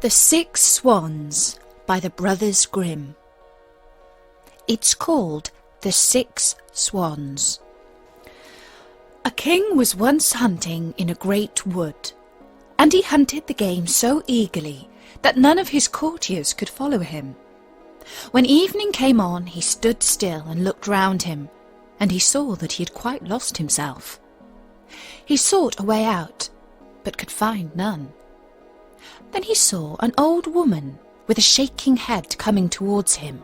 The 6 Swans by the Brothers Grimm. It's called The 6 Swans. A king was once hunting in a great wood, and he hunted the game so eagerly that none of his courtiers could follow him. When evening came on, he stood still and looked round him, and he saw that he had quite lost himself. He sought a way out, but could find none. Then he saw an old woman with a shaking head coming towards him,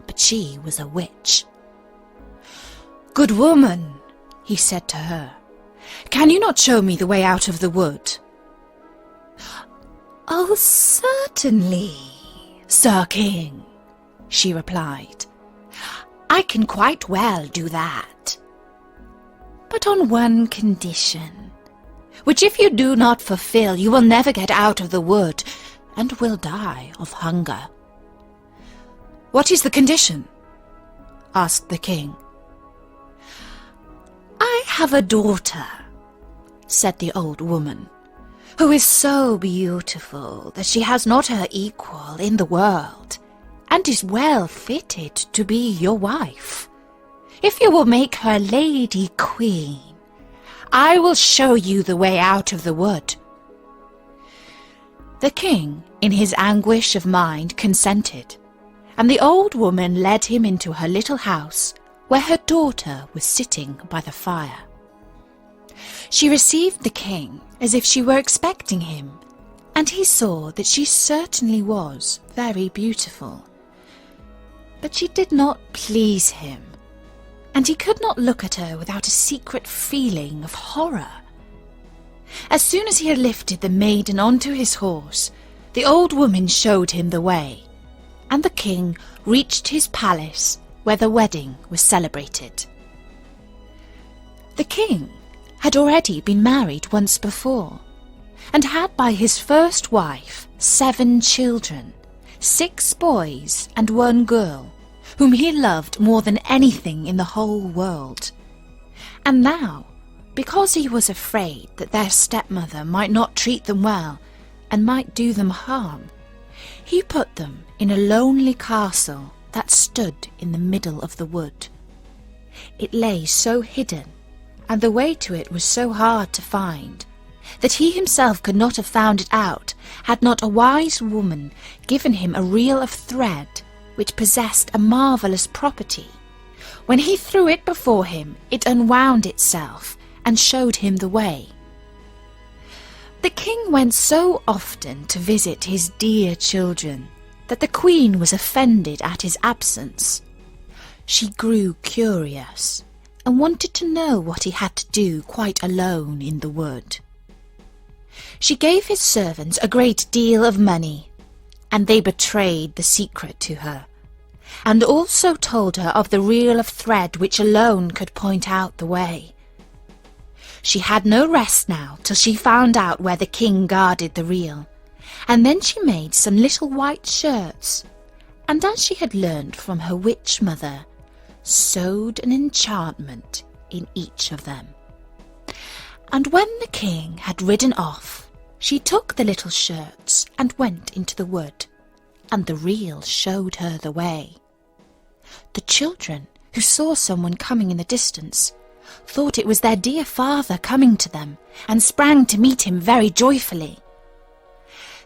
but she was a witch. "Good woman," he said to her, "can you not show me the way out of the wood?" "Oh, certainly, Sir King," she replied. "I can quite well do that, but on one condition, which if you do not fulfill, you will never get out of the wood, and will die of hunger." "What is the condition?" asked the king. "I have a daughter," said the old woman, "who is so beautiful that she has not her equal in the world, and is well fitted to be your wife. If you will make her Lady Queen, I will show you the way out of the wood." The king, in his anguish of mind, consented, and the old woman led him into her little house, where her daughter was sitting by the fire. She received the king as if she were expecting him, and he saw that she certainly was very beautiful. But she did not please him, and he could not look at her without a secret feeling of horror. As soon as he had lifted the maiden onto his horse, the old woman showed him the way, and the king reached his palace where the wedding was celebrated. The king had already been married once before, and had by his first wife 7 children, 6 boys and 1 girl, whom he loved more than anything in the whole world. And now, because he was afraid that their stepmother might not treat them well and might do them harm, he put them in a lonely castle that stood in the middle of the wood. It lay so hidden, and the way to it was so hard to find, that he himself could not have found it out had not a wise woman given him a reel of thread which possessed a marvellous property. When he threw it before him, it unwound itself and showed him the way. The king went so often to visit his dear children that the queen was offended at his absence. She grew curious and wanted to know what he had to do quite alone in the wood. She gave his servants a great deal of money, and they betrayed the secret to her, and also told her of the reel of thread which alone could point out the way. She had no rest now till she found out where the king guarded the reel, and then she made some little white shirts, and as she had learned from her witch mother, sewed an enchantment in each of them. And when the king had ridden off, she took the little shirts and went into the wood, and the reel showed her the way. The children, who saw someone coming in the distance, thought it was their dear father coming to them, and sprang to meet him very joyfully.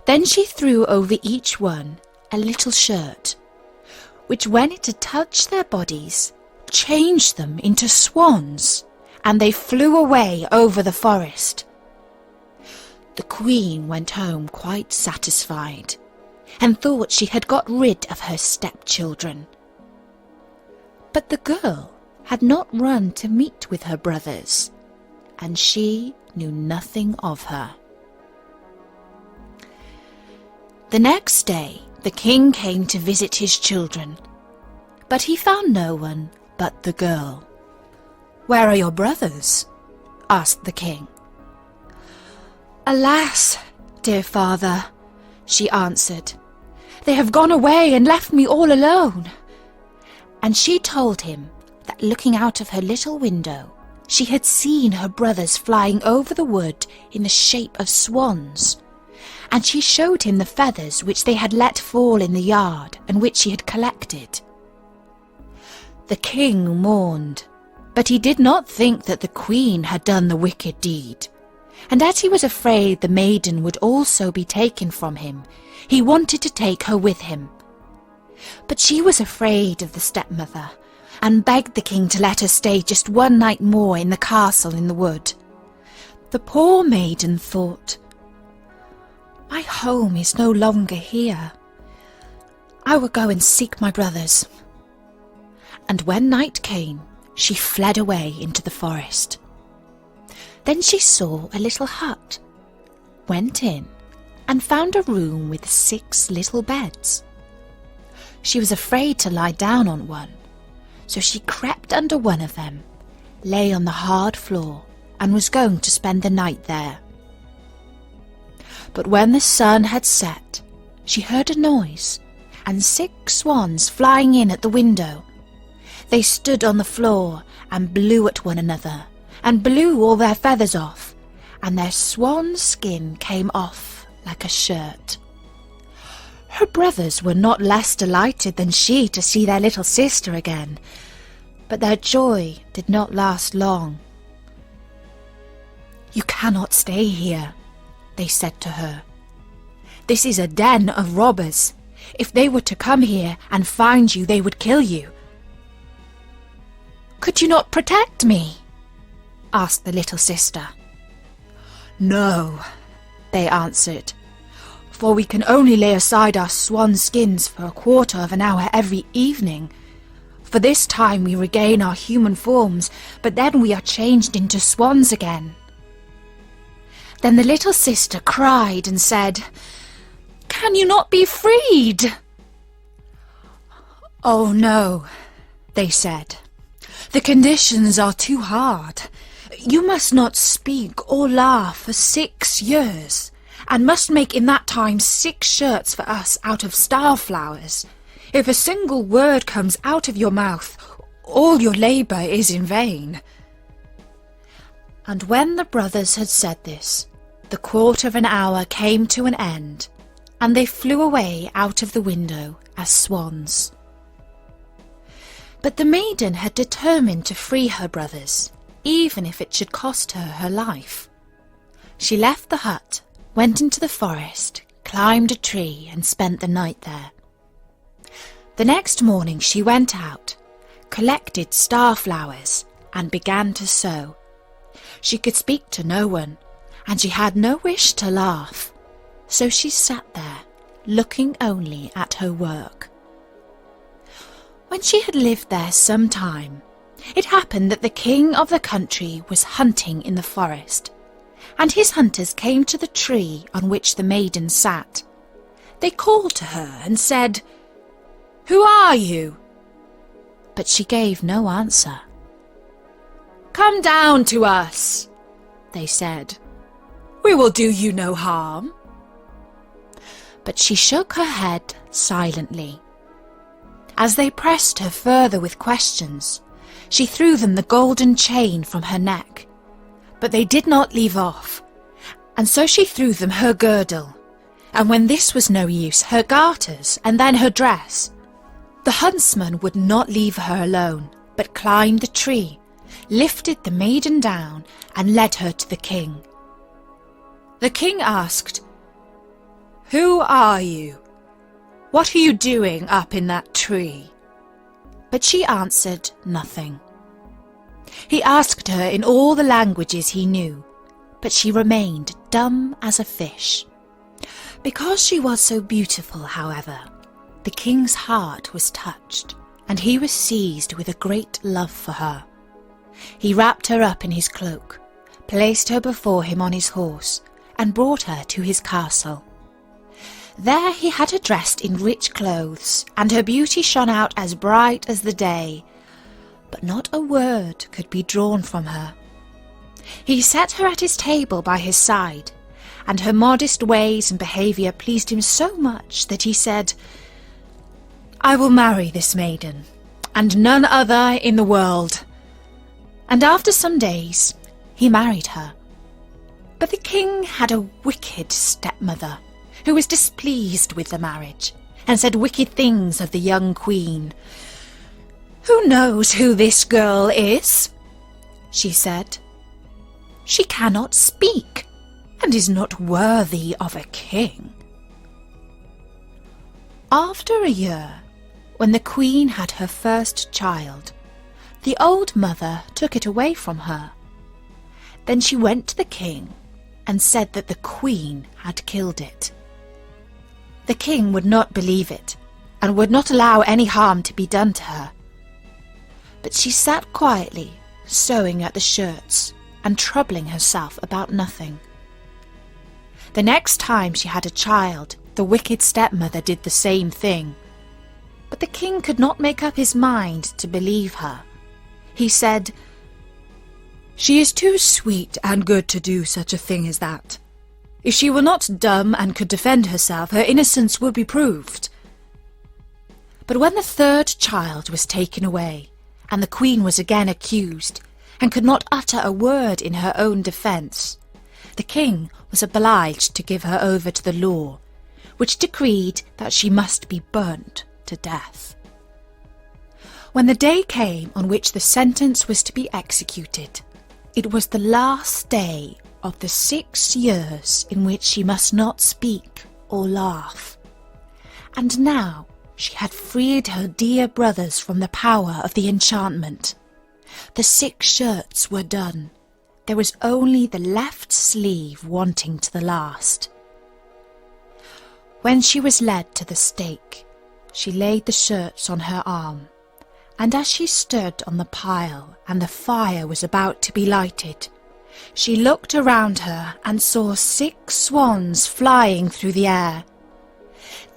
Then she threw over each one a little shirt, which when it had touched their bodies, changed them into swans, and they flew away over the forest. The queen went home quite satisfied, and thought she had got rid of her stepchildren. But the girl had not run to meet with her brothers, and she knew nothing of her. The next day the king came to visit his children, but he found no one but the girl. "Where are your brothers?" asked the king. "Alas, dear father," she answered, "they have gone away and left me all alone." And she told him that looking out of her little window, she had seen her brothers flying over the wood in the shape of swans, and she showed him the feathers which they had let fall in the yard and which she had collected. The king mourned, but he did not think that the queen had done the wicked deed, and as he was afraid the maiden would also be taken from him, he wanted to take her with him. But she was afraid of the stepmother, and begged the king to let her stay just one night more in the castle in the wood. The poor maiden thought, "My home is no longer here. I will go and seek my brothers." And when night came, she fled away into the forest. Then she saw a little hut, went in, and found a room with 6 little beds. She was afraid to lie down on one, so she crept under one of them, lay on the hard floor, and was going to spend the night there. But when the sun had set, she heard a noise, and 6 swans flying in at the window. They stood on the floor and blew at one another, and blew all their feathers off, and their swan skin came off like a shirt. Her brothers were not less delighted than she to see their little sister again, but their joy did not last long. "You cannot stay here," they said to her. "This is a den of robbers. If they were to come here and find you, they would kill you." "Could you not protect me?" asked the little sister. "No," they answered, "for we can only lay aside our swan skins for a quarter of an hour every evening. For this time we regain our human forms, but then we are changed into swans again." Then the little sister cried and said, "Can you not be freed?" "Oh no," they said. "The conditions are too hard. You must not speak or laugh for 6 years, and must make in that time 6 shirts for us out of starflowers. If a single word comes out of your mouth, all your labour is in vain." And when the brothers had said this, the quarter of an hour came to an end, and they flew away out of the window as swans. But the maiden had determined to free her brothers, even if it should cost her her life. She left the hut, went into the forest, climbed a tree, and spent the night there. The next morning she went out, collected starflowers, and began to sew. She could speak to no one, and she had no wish to laugh, so she sat there, looking only at her work. When she had lived there some time, it happened that the king of the country was hunting in the forest, and his hunters came to the tree on which the maiden sat. They called to her and said, "Who are you?" But she gave no answer. "Come down to us," they said. "We will do you no harm." But she shook her head silently. As they pressed her further with questions, she threw them the golden chain from her neck. But they did not leave off, and so she threw them her girdle, and when this was no use, her garters, and then her dress. The huntsman would not leave her alone, but climbed the tree, lifted the maiden down, and led her to the king. The king asked, "Who are you? What are you doing up in that tree?" But she answered nothing. He asked her in all the languages he knew, but she remained dumb as a fish. Because she was so beautiful, however, the king's heart was touched, and he was seized with a great love for her. He wrapped her up in his cloak, placed her before him on his horse, and brought her to his castle. There he had her dressed in rich clothes, and her beauty shone out as bright as the day, but not a word could be drawn from her. He set her at his table by his side, and her modest ways and behaviour pleased him so much that he said, "I will marry this maiden, and none other in the world." And after some days he married her. But the king had a wicked stepmother who was displeased with the marriage and said wicked things of the young queen. "Who knows who this girl is?" she said. "She cannot speak and is not worthy of a king." After a year, when the queen had her first child, the old mother took it away from her. Then she went to the king and said that the queen had killed it. The king would not believe it and would not allow any harm to be done to her. But she sat quietly, sewing at the shirts and troubling herself about nothing. The next time she had a child, the wicked stepmother did the same thing. But the king could not make up his mind to believe her. He said, "She is too sweet and good to do such a thing as that. If she were not dumb and could defend herself, her innocence would be proved." But when the third child was taken away, and the queen was again accused, and could not utter a word in her own defence, the king was obliged to give her over to the law, which decreed that she must be burnt to death. When the day came on which the sentence was to be executed, it was the last day of the 6 years in which she must not speak or laugh. And now she had freed her dear brothers from the power of the enchantment. The 6 shirts were done. There was only the left sleeve wanting to the last. When she was led to the stake, she laid the shirts on her arm, and as she stood on the pile and the fire was about to be lighted, she looked around her and saw 6 swans flying through the air.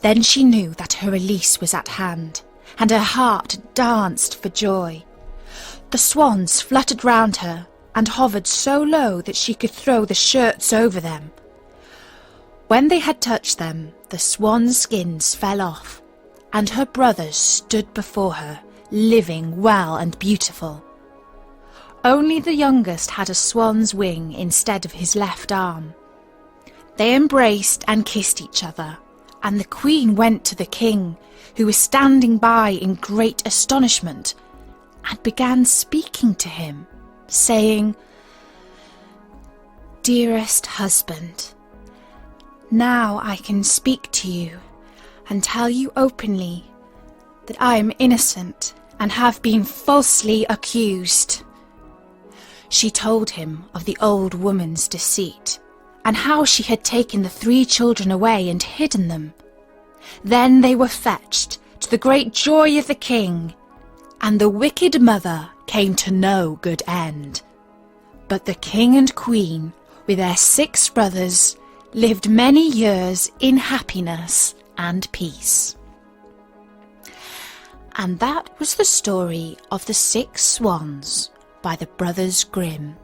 Then she knew that her release was at hand, and her heart danced for joy. The swans fluttered round her and hovered so low that she could throw the shirts over them. When they had touched them, the swan skins fell off, and her brothers stood before her, living well and beautiful. Only the youngest had a swan's wing instead of his left arm. They embraced and kissed each other, and the queen went to the king, who was standing by in great astonishment, and began speaking to him, saying, "Dearest husband, now I can speak to you and tell you openly that I am innocent and have been falsely accused." She told him of the old woman's deceit, and how she had taken the 3 children away and hidden them. Then they were fetched, to the great joy of the king, and the wicked mother came to no good end. But the king and queen, with their 6 brothers, lived many years in happiness and peace. And that was the story of the 6 swans by the Brothers Grimm.